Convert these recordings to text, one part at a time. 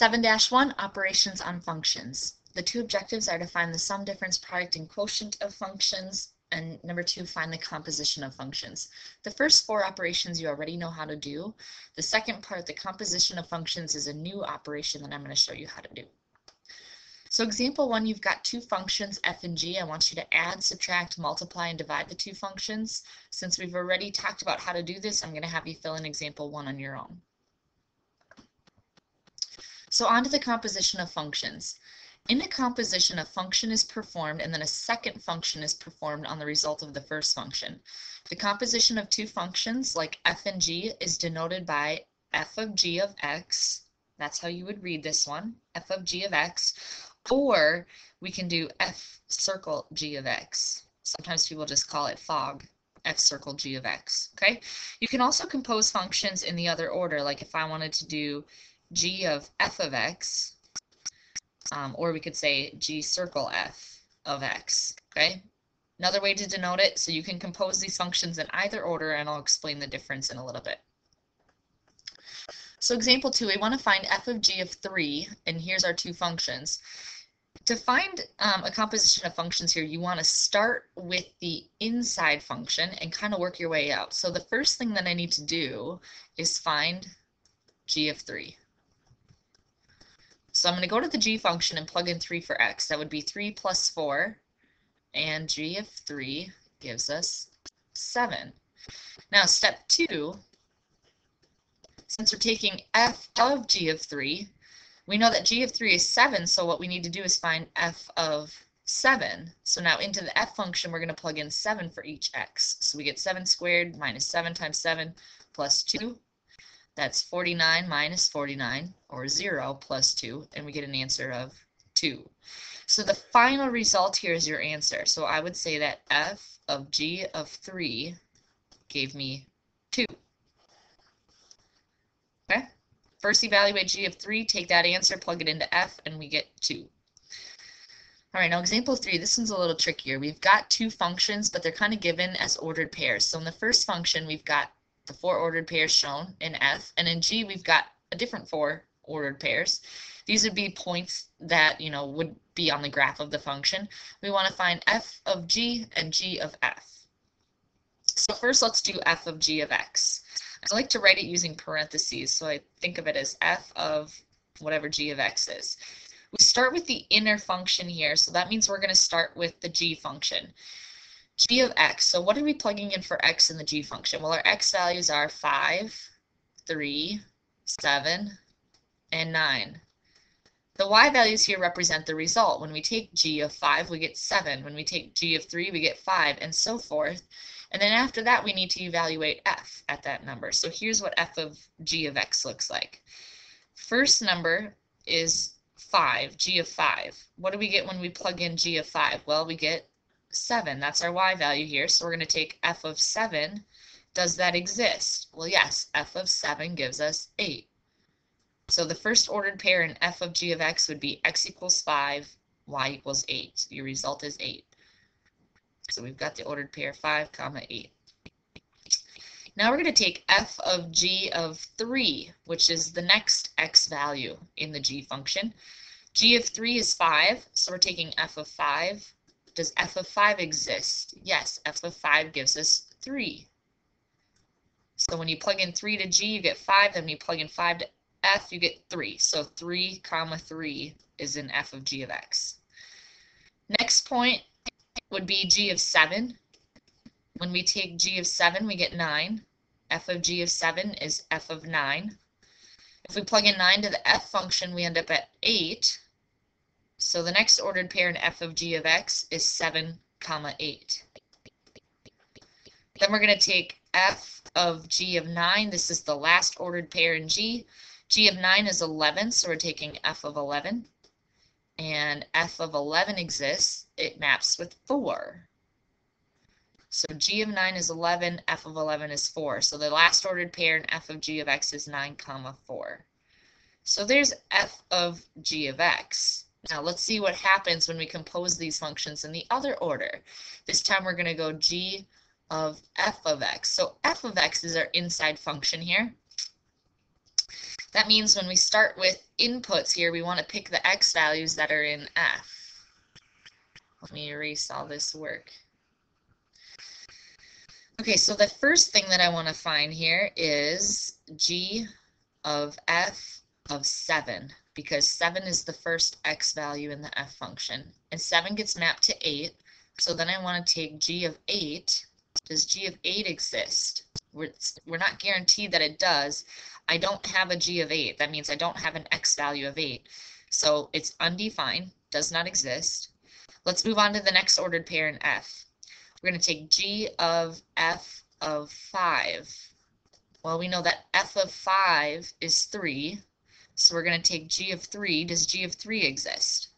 7-1, operations on functions. The two objectives are to find the sum, difference, product, and quotient of functions, and number 2, find the composition of functions. The first 4 operations you already know how to do. The second part, the composition of functions, is a new operation that I'm going to show you how to do. So example 1, you've got two functions, f and g. I want you to add, subtract, multiply, and divide the two functions. Since we've already talked about how to do this, I'm going to have you fill in example 1 on your own. So on to the composition of functions. In a composition, a function is performed and then a second function is performed on the result of the first function. The composition of two functions like f and g is denoted by f of g of x. That's how you would read this one, f of g of x. Or we can do f circle g of x. Sometimes people just call it FOG, f circle g of x. Okay. You can also compose functions in the other order, like if I wanted to do g of f of x, or we could say g circle f of x. Okay. Another way to denote it, so you can compose these functions in either order, and I'll explain the difference in a little bit. So example 2, we want to find f of g of 3, and here's our two functions. To find a composition of functions here, you want to start with the inside function and kind of work your way out. So the first thing that I need to do is find g of 3. So I'm going to go to the g function and plug in 3 for x. That would be 3 plus 4, and g of 3 gives us 7. Now step 2, since we're taking f of g of 3, we know that g of 3 is 7, so what we need to do is find f of 7. So now into the f function, we're going to plug in 7 for each x. So we get 7 squared minus 7 times 7 plus 2. That's 49 minus 49, or 0 plus 2, and we get an answer of 2. So the final result here is your answer. So I would say that f of g of 3 gave me 2. Okay? First evaluate g of 3, take that answer, plug it into f, and we get 2. All right, now example 3, this one's a little trickier. We've got two functions, but they're kind of given as ordered pairs. So in the first function, we've got the 4 ordered pairs shown in f, and in g, we've got a different 4 ordered pairs. These would be points that, would be on the graph of the function. We want to find f of g and g of f. So first, let's do f of g of x. I like to write it using parentheses, so I think of it as f of whatever g of x is. We start with the inner function here, so that means we're going to start with the g function. G of x, so what are we plugging in for x in the g function? Well, our x values are 5, 3, 7, and 9. The y values here represent the result. When we take g of 5, we get 7. When we take g of 3, we get 5, and so forth. And then after that, we need to evaluate f at that number. So here's what f of g of x looks like. First number is 5, g of 5. What do we get when we plug in g of 5? Well, we get 7. That's our y value here. So we're going to take f of 7. Does that exist? Well, yes, f of 7 gives us 8. So the first ordered pair in f of g of x would be x equals 5, y equals 8. Your result is 8. So we've got the ordered pair 5, 8. Now we're going to take f of g of 3, which is the next x value in the g function. G of 3 is 5, so we're taking f of 5. Does f of 5 exist? Yes, f of 5 gives us 3. So when you plug in 3 to g, you get 5. Then when you plug in 5 to f, you get 3. So 3, 3 is in f of g of x. Next point would be g of 7. When we take g of 7, we get 9. F of g of 7 is f of 9. If we plug in 9 to the f function, we end up at 8. So the next ordered pair in f of g of x is 7, 8. Then we're going to take f of g of 9. This is the last ordered pair in g. G of 9 is 11, so we're taking f of 11. And f of 11 exists. It maps with 4. So g of 9 is 11, f of 11 is 4. So the last ordered pair in f of g of x is 9, 4. So there's f of g of x. Now let's see what happens when we compose these functions in the other order. This time we're going to go g of f of x. So f of x is our inside function here. That means when we start with inputs here, we want to pick the x values that are in f. Let me erase all this work. Okay, so the first thing that I want to find here is g of f of 7, because 7 is the first x value in the f function, and 7 gets mapped to 8, so then I want to take g of 8. Does g of 8 exist? We're not guaranteed that it does. I don't have a g of 8. That means I don't have an x value of 8. So it's undefined, does not exist. Let's move on to the next ordered pair in f. We're going to take g of f of 5. Well, we know that f of 5 is 3, so we're going to take g of 3. Does g of 3 exist?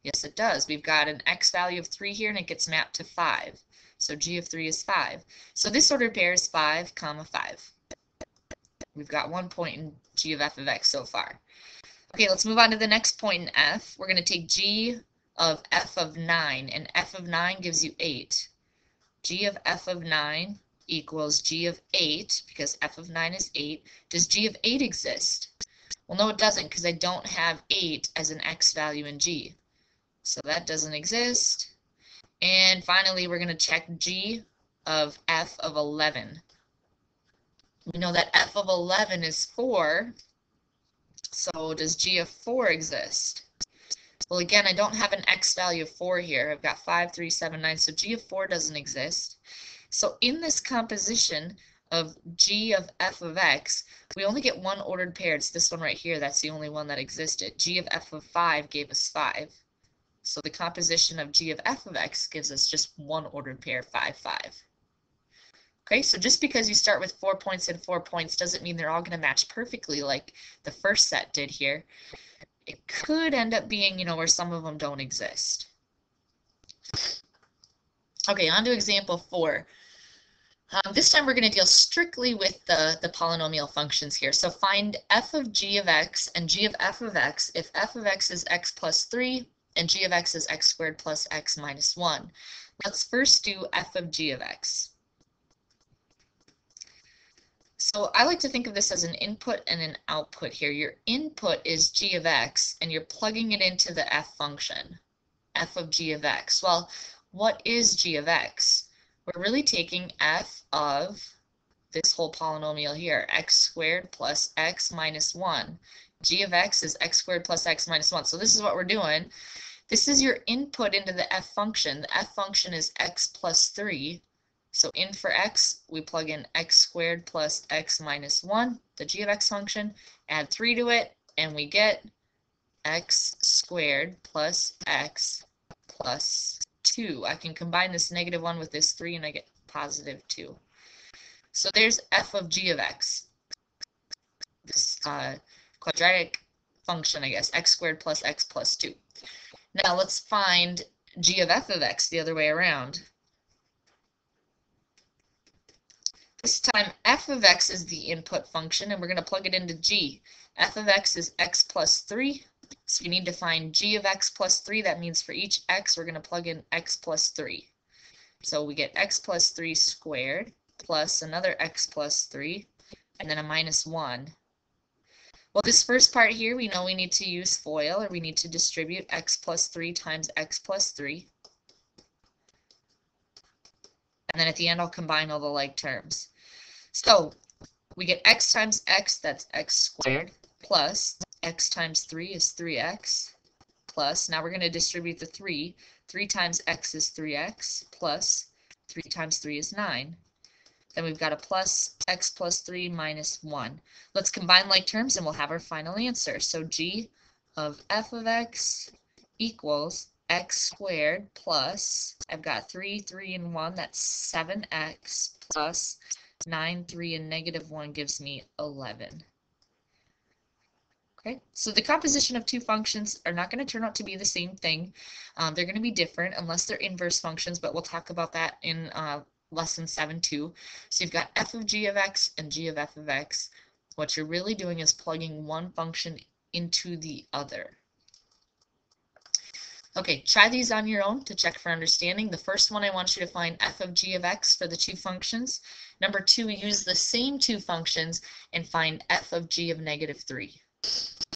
Yes, it does. We've got an x value of 3 here, and it gets mapped to 5. So g of 3 is 5. So this ordered pair is 5, 5. We've got 1 point in g of f of x so far. Okay, let's move on to the next point in f. We're going to take g of f of 9, and f of 9 gives you 8. G of f of 9 equals g of 8, because f of 9 is 8. Does g of 8 exist? Well, no, it doesn't, because I don't have 8 as an x value in g. So that doesn't exist. And finally, we're going to check g of f of 11. We know that f of 11 is 4. So does g of 4 exist? Well, again, I don't have an x value of 4 here. I've got 5, 3, 7, 9. So g of 4 doesn't exist. So in this composition of g of f of x, we only get one ordered pair. It's this one right here. That's the only one that existed. G of f of 5 gave us 5. So the composition of g of f of x gives us just one ordered pair, 5, 5. Okay, so just because you start with 4 points and 4 points doesn't mean they're all going to match perfectly like the first set did here. It could end up being, where some of them don't exist. Okay, on to example 4. This time we're going to deal strictly with the polynomial functions here. So find f of g of x and g of f of x if f of x is x plus 3 and g of x is x squared plus x minus 1. Let's first do f of g of x. So I like to think of this as an input and an output here. Your input is g of x, and you're plugging it into the f function, f of g of x. Well, what is g of x? We're really taking f of this whole polynomial here, x squared plus x minus 1. G of x is x squared plus x minus 1. So this is what we're doing. This is your input into the f function. The f function is x plus 3. So in for x, we plug in x squared plus x minus 1, the g of x function, add 3 to it, and we get x squared plus x plus 2. I can combine this negative 1 with this 3, and I get positive 2. So there's f of g of x, this quadratic function, I guess, x squared plus x plus 2. Now let's find g of f of x the other way around. This time f of x is the input function, and we're going to plug it into g. F of x is x plus 3, so we need to find g of x plus 3. That means for each x, we're going to plug in x plus 3. So we get x plus 3 squared plus another x plus 3, and then a minus 1. Well, this first part here, we know we need to use FOIL, or we need to distribute x plus 3 times x plus 3. And then at the end, I'll combine all the like terms. So we get x times x, that's x squared, plus x times 3 is 3x, plus, now we're going to distribute the 3. 3 times x is 3x, plus 3 times 3 is 9. Then we've got a plus x plus 3 minus 1. Let's combine like terms and we'll have our final answer. So g of f of x equals x squared plus, I've got 3, 3, and 1, that's 7x, plus 9, 3, and negative 1 gives me 11. Okay, so the composition of two functions are not going to turn out to be the same thing. They're going to be different unless they're inverse functions, but we'll talk about that in lesson 7-2. So you've got f of g of x and g of f of x. What you're really doing is plugging one function into the other. Okay, try these on your own to check for understanding. The first one, I want you to find f of g of x for the two functions. Number two, use the same two functions and find f of g of -3.